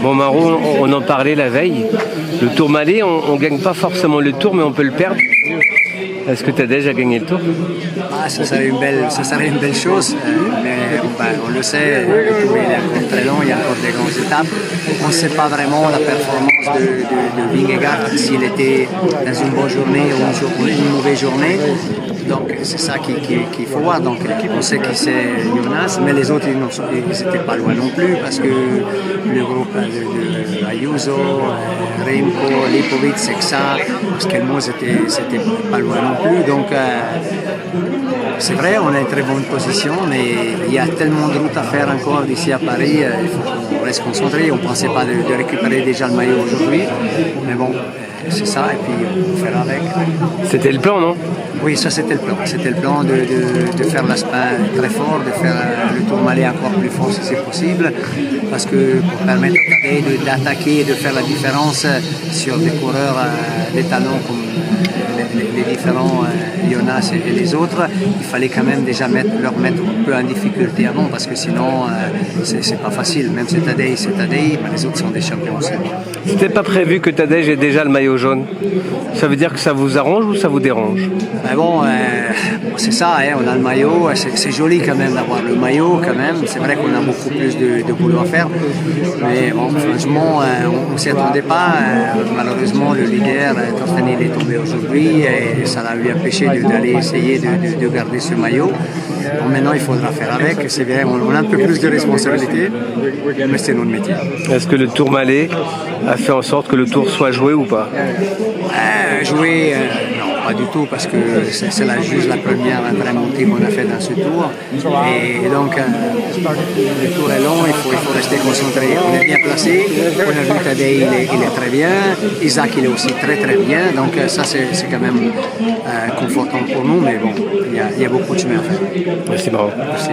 Bon Maro, on en parlait la veille. Le Tourmalet, on ne gagne pas forcément le tour, mais on peut le perdre. Est-ce que Tadej a gagné le tour? Ça serait une belle chose, mais on le sait, le tour est encore très long, il y a encore des grandes étapes. On ne sait pas vraiment la performance de Vingegaard, s'il était dans une bonne journée ou une mauvaise journée. Donc c'est ça qu'il faut voir. Donc l'équipe, on sait qui c'est Jonas, mais les autres ils n'étaient pas loin non plus parce que le groupe de Ayuso, Remco, Lipovic, Sexa, Skelmo c'était pas loin non plus. Donc c'est vrai, on a une très bonne position, mais il y a tellement de routes à faire encore d'ici à Paris. Il faut qu'on reste concentré. On ne pensait pas de récupérer déjà le maillot aujourd'hui, mais bon. C'est ça, et puis on fera avec. C'était le plan, non? Oui, ça c'était le plan. C'était le plan de faire l'Aspin très fort, de faire le Tourmalet encore plus fort si c'est possible, parce que pour permettre à Tadej d'attaquer et de faire la différence sur des coureurs des talons comme les différents Jonas et les autres, il fallait quand même déjà leur mettre un peu en difficulté avant, parce que sinon c'est pas facile. Même si Tadej c'est Tadej, les autres sont des champions aussi. C'était pas prévu que Tadej ait déjà le maillot jaune. Ça veut dire que ça vous arrange ou ça vous dérange? C'est ça, on a le maillot, c'est joli quand même d'avoir le maillot quand même. C'est vrai qu'on a beaucoup plus de boulot à faire, mais bon, franchement, on ne s'y attendait pas. Malheureusement, le leader, Torsten, il est tombé aujourd'hui et ça l'a lui empêché d'aller essayer de garder ce maillot. Bon, maintenant, il faudra faire avec. C'est vrai, on a un peu plus de responsabilité, mais c'est notre métier. Est-ce que le Tourmalet a fait en sorte que le tour soit joué ou pas? Jouer, non, pas du tout, parce que c'est juste la première vraie montée qu'on a fait dans ce tour. Et donc, le tour est long, il faut rester concentré. On est bien placé, on a vu Tadej, il est très bien, Isaac, il est aussi très très bien, donc ça c'est quand même confortant pour nous, mais bon, il y a beaucoup de chemin à faire. Merci Maro. Merci.